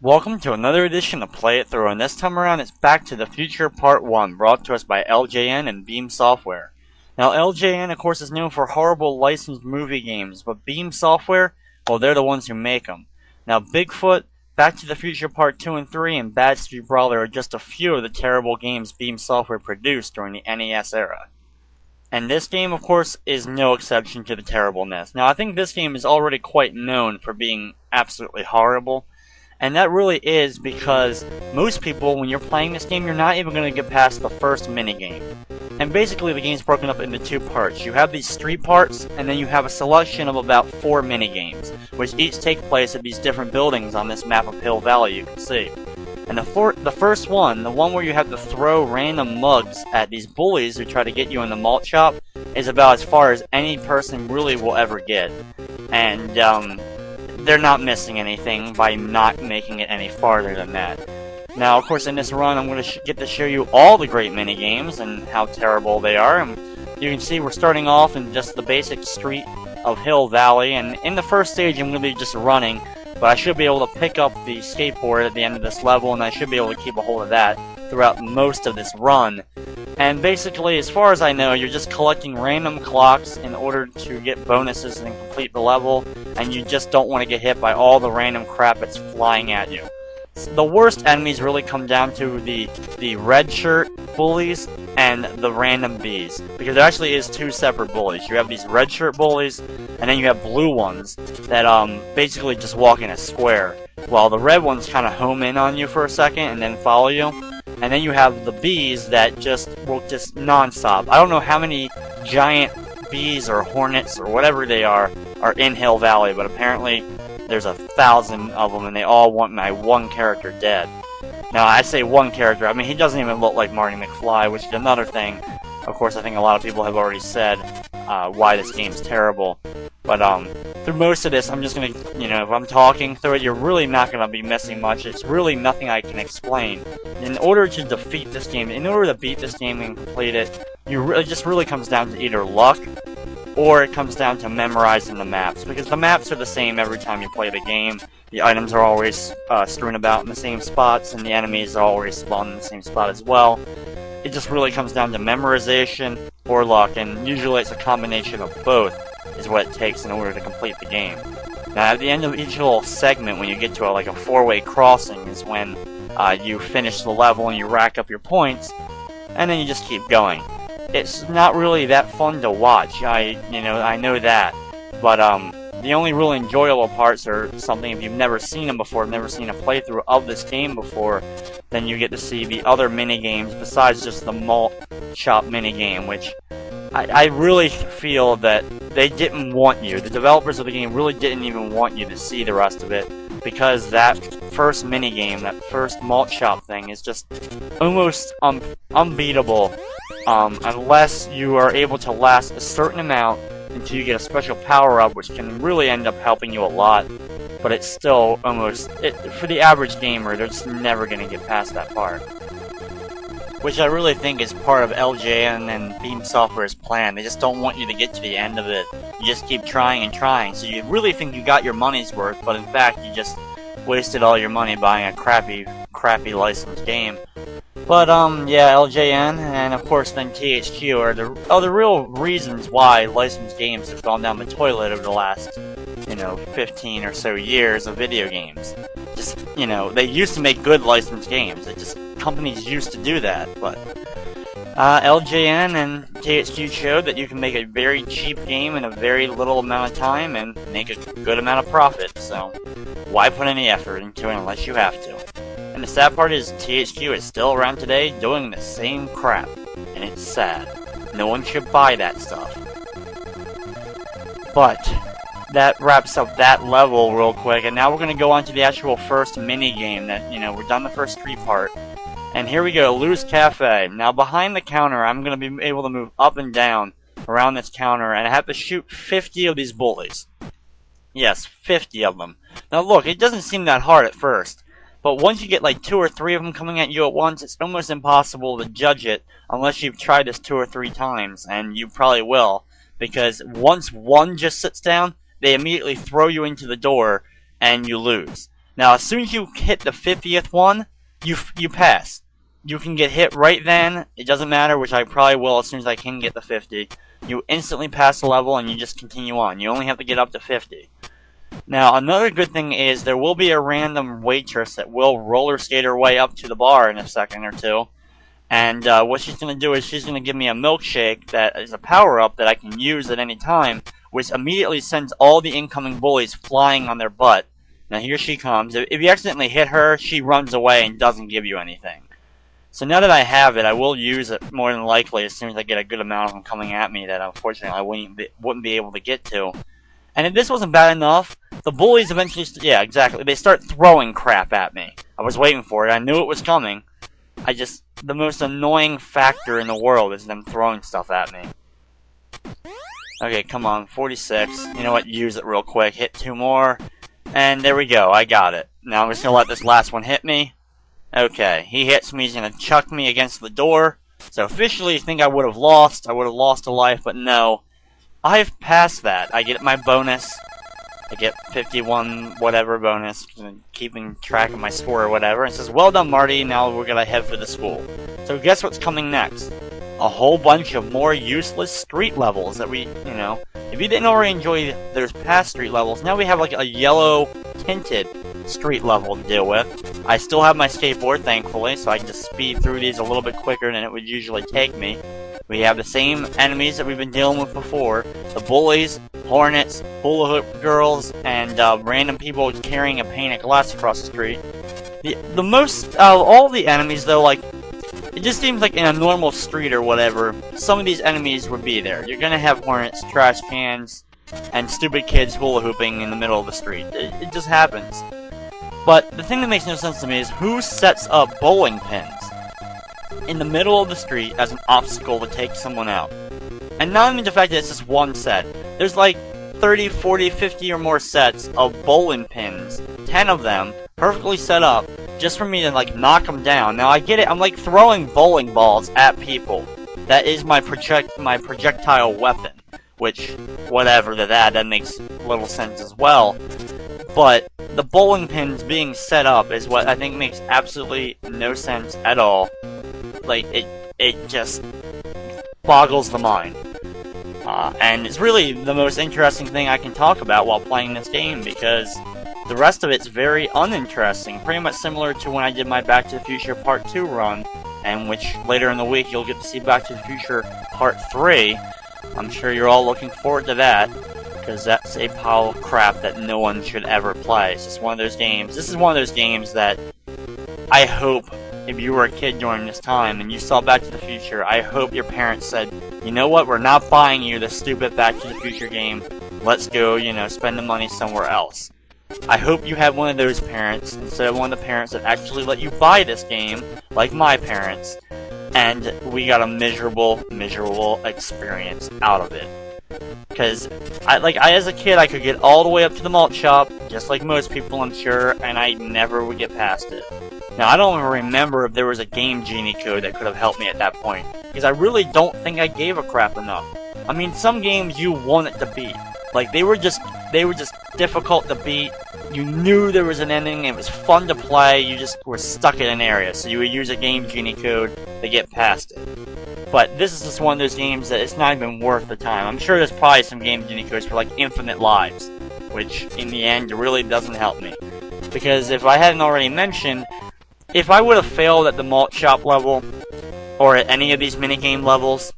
Welcome to another edition of Play It Through, and this time around it's Back to the Future Part 1, brought to us by LJN and Beam Software. Now LJN, of course, is known for horrible licensed movie games, but Beam Software, well, they're the ones who make them. Now Bigfoot, Back to the Future Part 2 and 3, and Bad Street Brawler are just a few of the terrible games Beam Software produced during the NES era. And this game, of course, is no exception to the terribleness. Now I think this game is already quite known for being absolutely horrible. And that really is because most people, when you're playing this game, you're not even going to get past the first minigame. And basically the game's broken up into two parts. You have these street parts, and then you have a selection of about 4 minigames, which each take place at these different buildings on this map of Hill Valley you can see. And the first one, the one where you have to throw random mugs at these bullies who try to get you in the malt shop, is about as far as any person really will ever get. And, they're not missing anything by not making it any farther than that. Now, of course, in this run, I'm going to get to show you all the great minigames and how terrible they are. And you can see we're starting off in just the basic street of Hill Valley. And in the first stage, I'm going to be just running. But I should be able to pick up the skateboard at the end of this level, and I should be able to keep a hold of that throughout most of this run. And basically, as far as I know, you're just collecting random clocks in order to get bonuses and complete the level, and you just don't want to get hit by all the random crap that's flying at you. The worst enemies really come down to the red shirt bullies and the random bees, because there actually is 2 separate bullies. You have these red shirt bullies, and then you have blue ones that basically just walk in a square, while the red ones kind of home in on you for a second and then follow you. And then you have the bees that will just non-stop. I don't know how many giant bees or hornets or whatever they are in Hill Valley, but apparently there's 1,000 of them, and they all want my one character dead. Now, I say one character, I mean, he doesn't even look like Marty McFly, which is another thing. Of course, I think a lot of people have already said why this game's terrible. But through most of this, I'm just going to, if I'm talking through it, you're really not going to be missing much. It's really nothing I can explain. In order to defeat this game, in order to beat this game and complete it, it just really comes down to either luck, or it comes down to memorizing the maps. Because the maps are the same every time you play the game. The items are always strewn about in the same spots, and the enemies are always spawned in the same spot as well. It just really comes down to memorization or luck, and usually it's a combination of both is what it takes in order to complete the game. Now, at the end of each little segment, when you get to like a 4-way crossing, is when you finish the level and you rack up your points, and then you just keep going. It's not really that fun to watch. I know that, but the only really enjoyable parts are something if you've never seen them before, never seen a playthrough of this game before, then you get to see the other mini games besides just the malt shop mini game, which I really feel that they didn't want you. The developers of the game really didn't even want you to see the rest of it, because that first minigame, that first malt shop thing, is just almost unbeatable unless you are able to last a certain amount until you get a special power-up, which can really end up helping you a lot. But it's still almost, for the average gamer, they're just never going to get past that part. Which I really think is part of LJN and Beam Software's plan. They just don't want you to get to the end of it. You just keep trying and trying. So you really think you got your money's worth, but in fact you just wasted all your money buying a crappy licensed game. But yeah, LJN and of course then THQ are the real reasons why licensed games have gone down the toilet over the last 15 or so years of video games. Just, they used to make good licensed games. Companies used to do that, but LJN and THQ showed that you can make a very cheap game in a very little amount of time and make a good amount of profit, so why put any effort into it unless you have to? And the sad part is THQ is still around today doing the same crap, and it's sad. No one should buy that stuff. But that wraps up that level real quick, and now we're going to go on to the actual first mini-game that, we're done the first street part. And here we go, Lou's Cafe. Now behind the counter, I'm going to be able to move up and down around this counter, and I have to shoot 50 of these bullies. Yes, 50 of them. Now look, it doesn't seem that hard at first, but once you get like 2 or 3 of them coming at you at once, it's almost impossible to judge it unless you've tried this 2 or 3 times, and you probably will, because once one just sits down, they immediately throw you into the door, and you lose. Now, as soon as you hit the 50th one, you pass. You can get hit right then. It doesn't matter, which I probably will as soon as I can get the 50. You instantly pass the level and you just continue on. You only have to get up to 50. Now, another good thing is there will be a random waitress that will roller skate her way up to the bar in a second or two. And what she's going to do is she's going to give me a milkshake that is a power-up that I can use at any time, which immediately sends all the incoming bullies flying on their butt. Now, here she comes. If you accidentally hit her, she runs away and doesn't give you anything. So now that I have it, I will use it more than likely as soon as I get a good amount of them coming at me that unfortunately I wouldn't be able to get to. And if this wasn't bad enough, the bullies eventually, yeah, exactly, they start throwing crap at me. I was waiting for it. I knew it was coming. The most annoying factor in the world is them throwing stuff at me. Okay, come on, 46. You know what, use it real quick. Hit 2 more. And there we go, I got it. Now I'm just going to let this last one hit me. Okay, he hits me, he's going to chuck me against the door. So officially, I think I would have lost. I would have lost a life, but no. I've passed that. I get my bonus. I get 51 whatever bonus, keeping track of my score or whatever. It says, well done, Marty, now we're going to head for the school. So guess what's coming next? A whole bunch of more useless street levels that we, if you didn't already enjoy those past street levels, now we have like a yellow tinted street level to deal with. I still have my skateboard, thankfully, so I can just speed through these a little bit quicker than it would usually take me. We have the same enemies that we've been dealing with before. The bullies, hornets, hula hoop girls, and random people carrying a pane of glass across the street. The most out of all the enemies, though, like, it just seems like in a normal street or whatever, some of these enemies would be there. You're gonna have hornets, trash cans, and stupid kids hula hooping in the middle of the street. It just happens. But the thing that makes no sense to me is who sets up bowling pins in the middle of the street as an obstacle to take someone out. And not even the fact that it's just one set. There's like 30, 40, 50 or more sets of bowling pins, 10 of them, perfectly set up, just for me to like knock them down. Now I get it, I'm like throwing bowling balls at people. That is my projectile weapon. Which, whatever, that makes little sense as well. But the bowling pins being set up is what I think makes absolutely no sense at all. Like, it just boggles the mind. And it's really the most interesting thing I can talk about while playing this game, because the rest of it's very uninteresting. Pretty much similar to when I did my Back to the Future Part 2 run, and which later in the week you'll get to see Back to the Future Part 3. I'm sure you're all looking forward to that, because that's a pile of crap that no one should ever play. It's just one of those games. This is one of those games that I hope, if you were a kid during this time and you saw Back to the Future, I hope your parents said, you know what, we're not buying you this stupid Back to the Future game. Let's go, spend the money somewhere else. I hope you had one of those parents instead of one of the parents that actually let you buy this game, like my parents, and we got a miserable experience out of it. Because, I as a kid, I could get all the way up to the malt shop, just like most people, I'm sure, and I never would get past it. Now, I don't even remember if there was a Game Genie code that could have helped me at that point, because I really don't think I gave a crap enough. I mean, some games you wanted to beat. Like, they were just difficult to beat. You knew there was an ending, it was fun to play, you just were stuck in an area, so you would use a Game Genie code to get past it. But this is just one of those games that it's not even worth the time. I'm sure there's probably some Game Genie codes for like infinite lives, which in the end really doesn't help me. Because if I hadn't already mentioned, if I would have failed at the malt shop level, or at any of these minigame levels,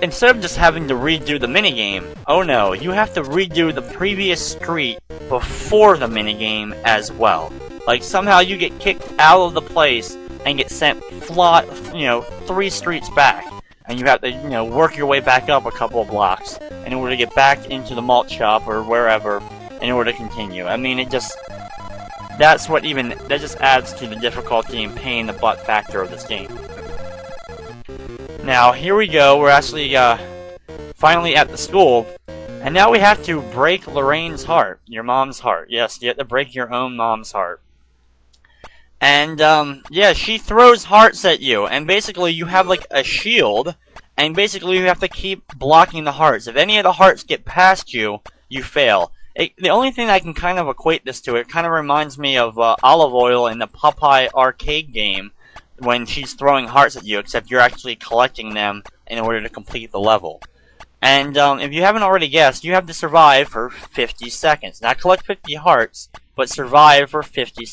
instead of just having to redo the minigame, oh no, you have to redo the previous street before the minigame as well. Like, somehow you get kicked out of the place and get sent 3 streets back. And you have to, work your way back up a couple of blocks in order to get back into the malt shop or wherever in order to continue. I mean, that just adds to the difficulty and pain in the butt factor of this game. Now, here we go, we're actually, finally at the school, and now we have to break Lorraine's heart, your mom's heart. Yes, you have to break your own mom's heart. And, she throws hearts at you, and basically you have, like, a shield, and basically you have to keep blocking the hearts. If any of the hearts get past you, you fail. The only thing I can kind of equate this to, it kind of reminds me of Olive Oyl in the Popeye arcade game when she's throwing hearts at you, except you're actually collecting them in order to complete the level. And if you haven't already guessed, you have to survive for 50 seconds. Not collect 50 hearts, but survive for 50 seconds.